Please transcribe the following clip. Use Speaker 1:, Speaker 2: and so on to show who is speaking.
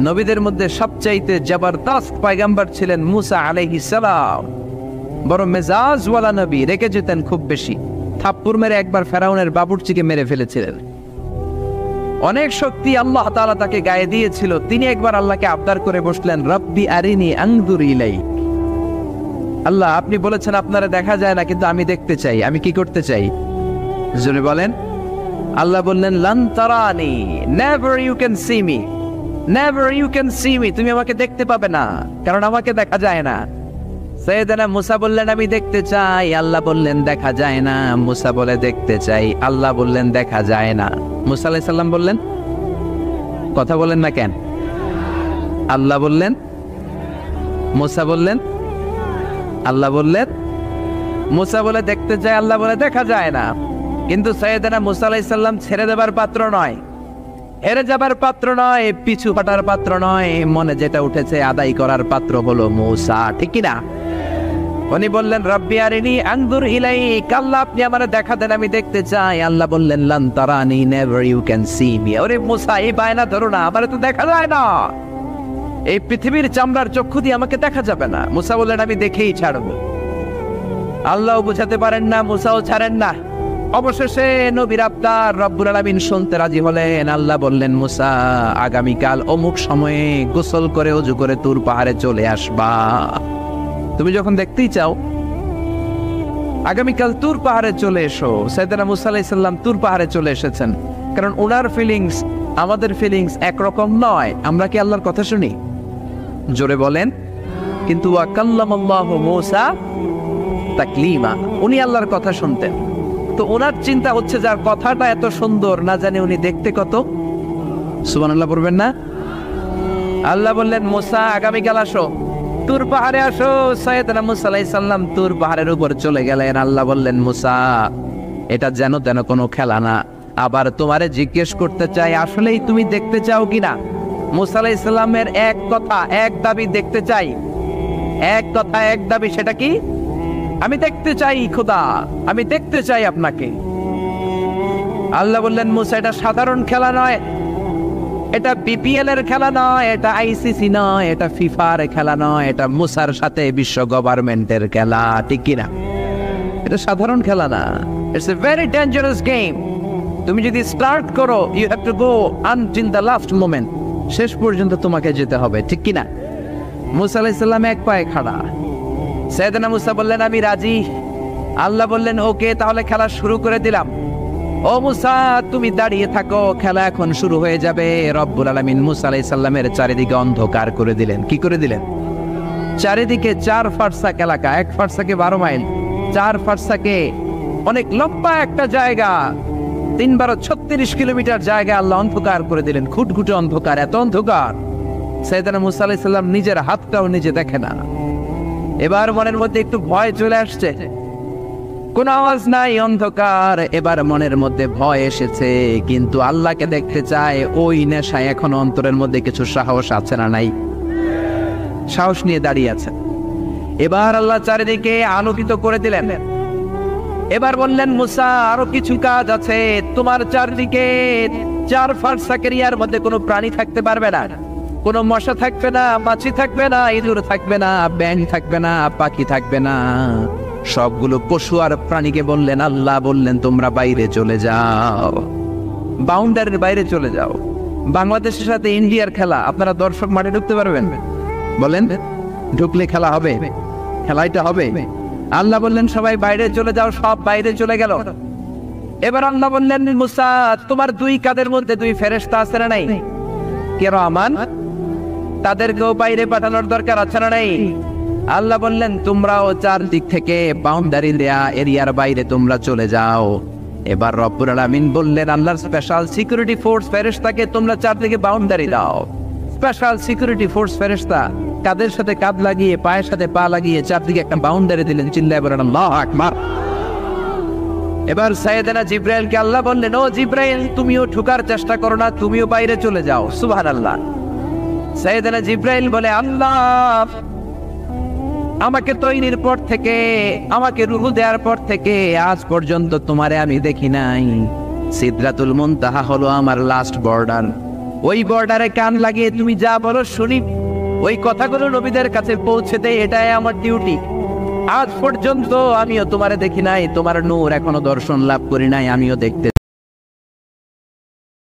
Speaker 1: নবীদের মধ্যে সবচাইতে জবরদস্ত পয়গম্বর ছিলেন মুসা আলাইহিস সালাম। বড় মেজাজওয়ালা নবী, রেখে যেতেন খুব বেশি। থাপ্পড় মেরে একবার ফেরাউনের বাবুর্চিকে মেরে ফেলেছিলেন। অনেক শক্তি আল্লাহ তাআলা তাকে গায়ে দিয়েছিল। তিনি একবার আল্লাহকে আবদার করে বসলেন, রব্বি আরিনি আনজুর ইলাইক। আল্লাহ, আপনি বলেছেন আপনারা দেখা যায় না, কিন্তু আমি দেখতে চাই। আমি কি করতে চাই? জোরে বলেন। আল্লাহ বললেন, লান তারানি, never you can see me, never you can see me. তুমি আমাকে দেখতে পাবে না, কারণ আমাকে দেখা যায় না। সাইয়েদনা মুসা বললেন, আমি দেখতে চাই। আল্লাহ বললেন, দেখা যায় না। মুসা বলে, দেখতে চাই। আল্লাহ বললেন, দেখা যায় না। মুসা আলাইহিস সালাম বললেন, কথা বলেন না কেন? আল্লাহ বললেন, মুসা বললেন, আল্লাহ বললেন। মুসা বলে দেখতে চাই, আল্লাহ বলে দেখা যায় না। কিন্তু সাইয়েদনা মুসা আলাইহিস সালাম ছেড়ে দেবার পাত্র নয়, হেরে যাবার পাত্র নয়, পিছু হটার পাত্র নয়। মনে যেটা উঠেছে আদায় করার পাত্র হলো মুসা, ঠিক কি না? উনি বললেন, রব্বি আরিনি আনজুর ইলাইক। আল্লাহ, আপনি আমারে দেখা দেন, আমি দেখতে চাই। আল্লাহ বললেন, লান তারানি, never you can see me. ওরে মুসা, এই বায়না ধরো না, আমারে তো দেখা যায় না। এই পৃথিবীর চামড়ার চক্ষু দিয়ে আমাকে দেখা যাবে না। মুসা বললেন, আমি দেখেই ছাড়বো। আল্লাহও বুঝাতে পারেন না, মুসাও ছাড়েন না। অবশেষে নবীর আবদার রব্বুল আলামিন শুনতে রাজি হলেন। আল্লাহ বললেন, মুসা, আগামীকাল অমুক সময়ে গোসল করে ওযু করে তুর পাহাড়ে চলে আসবা। তুমি যখন দেখতেই চাও, আগামীকাল তুর পাহাড়ে চলে এসো। সাইয়েদনা মুসা আলাইহিস সালাম তুর পাহাড়ে চলে এসেছেন, কারণ ওনার ফিলিংস আমাদের ফিলিংস একরকম নয়। আমরা কি আল্লাহর কথা শুনি? জোরে বলেন। কিন্তু ওয়া কাল্লামাল্লাহু মুসা তাকলিমা, উনি আল্লাহর কথা শুনতেন। তো ওনার চিন্তা হচ্ছে, যার কথাটা এত সুন্দর, না জানি উনি দেখতে কত। সুবহানাল্লাহ পড়বেন না? আল্লাহ বললেন, মুসা, আগামীকাল আসো, তুর পাহাড়ে আসো। সাইয়েদনা মুসা আলাইহিস সালাম তুর পাহাড়ের উপর চলে গেলেন। আল্লাহ বললেন, মুসা, এটা যেন তেন কোনো খেলা না। আবার তোমারে জিজ্ঞেস করতে চাই, আসলেই তুমি দেখতে চাও কিনা? মুসা আলাইহিস সালামের এক কথা এক দাবি, দেখতে চাই। এক কথা এক দাবি, সেটা কি? আমি দেখতে চাই খোদা, আমি দেখতে চাই আপনাকে। আল্লাহ বললেন, মুসা, এটা সাধারণ খেলা নয়, এটা বিপিএল এর খেলা নয়, এটা আইসিসি নয়, এটা ফিফার খেলা নয়, এটা মুসার সাথে বিশ্ব গভর্নমেন্টের খেলা, ঠিক কিনা? এটা সাধারণ খেলা না। It's a very dangerous game. তুমি যদি স্টার্ট করো, you have to go until the last moment. শেষ পর্যন্ত তোমাকে যেতে হবে, ঠিক কিনা? মুসা আলাইহিস সালাম এক পায়ে খাড়া। সাইয়েদনা মুসা বললেন, আমি রাজি। আল্লাহ বললেন, ওকে, তাহলে খেলা শুরু করে দিলাম। ও মুসা, তুমি দাঁড়িয়ে থাকো, খেলা এখন শুরু হয়ে যাবে। রব্বুল আলামিন মুসা আলাইহিস সালামের চারিদিকে অন্ধকার করে দিলেন। কি করে দিলেন? চারিদিকে 4 ফারসাক এলাকা, 1 ফারসাকে 12 মাইল, 4 ফারসাকে অনেক লম্বা একটা জায়গা, 3 × 36 কিলোমিটার জায়গা আল্লাহ অন্ধকার করে দিলেন। খুটখুটে অন্ধকার, এত অন্ধকার সাইয়েদনা মুসা আলাইহিস সালাম নিজের হাতটাও নিজে দেখে না। এবার মনের মধ্যে একটু ভয় চলে আসছে, কোন আওয়াজ নাই, অন্ধকার। এবার মনের মধ্যে ভয় এসেছে, কিন্তু আল্লাহকে দেখতে চায়। ওই নেশায় এখন অন্তরের মধ্যে কিছু সাহস আছে না নাই? সাহস নিয়ে দাঁড়িয়ে আছে। এবার আল্লাহ চারিদিকে আলোকিত করে দিলেন। এবার বললেন, মুসা, আরো কিছু কাজ আছে। তোমার চারদিকে 4 ফারসাক এরিয়ার মধ্যে কোনো প্রাণী থাকতে পারবে না। কোনো মশা থাকবে না, মাছি থাকবে না, ইঁদুর থাকবে না, ব্যাঙ থাকবে না, পাখি থাকবে না। সবগুলো পশু আর প্রাণীকে বললেন, আল্লাহ বললেন, তোমরা বাইরে চলে যাও, বাউন্ডারির বাইরে চলে যাও। বাংলাদেশের সাথে ইন্ডিয়ার খেলা, আপনারা দর্শক মাঠে ঢুকতে পারবেন? বলেন, ঢুকলে খেলা হবে? খেলাইটা হবে। আল্লাহ বললেন, সবাই বাইরে চলে যাও। সব বাইরে চলে গেল। এবার আল্লাহ বললেন, মুসা, তোমার 2 কাঁধের মধ্যে 2 ফেরেশতা আছে না নাই? কিরামান, তাদেরকেও বাইরে পাঠানোর দরকার আছে না নাই? আল্লাহ বললেন, তোমরাও 4 দিক থেকে বাউন্ডারি দেয়া এরিয়ার বাইরে তোমরা চলে যাও। এবার রব্বুল আলামিন বললেন, আল্লাহর স্পেশাল সিকিউরিটি ফোর্স ফেরেশতাকে তোমরা 4 দিকে বাউন্ডারি দাও। স্পেশাল সিকিউরিটি ফোর্স ফেরেশতা কাদের সাথে কাঁধ লাগিয়ে, পায়ের সাথে পা লাগিয়ে 4 দিকে একটা বাউন্ডারি দিলেন। চিল্লায় বলেন, আল্লাহু আকবার। এবার সাইয়েদনা জিবরাইলকে আল্লাহ বললেন, ও জিবরাইল, তুমিও ঢোকার চেষ্টা করো না, তুমিও বাইরে চলে যাও। সুবহানাল্লাহ। সাইয়েদনা জিবরাইল বলে, আল্লাহ, আমাকে তৈরির পর থেকে, আমাকে রূহ দেওয়ার পর থেকে আজ পর্যন্ত তোমারে আমি দেখি নাই। সিদরাতুল মুনতাহা হলো আমার লাস্ট বর্ডার। ওই বর্ডারে কান লাগিয়ে তুমি যা বলো শুনি, ওই কথাগুলো নবীদের কাছে পৌঁছে দেয়, এটাই আমার ডিউটি। আজ পর্যন্ত আমিও তোমারে দেখি নাই, তোমার নূর এখনো দর্শন লাভ করি নাই, আমিও দেখতে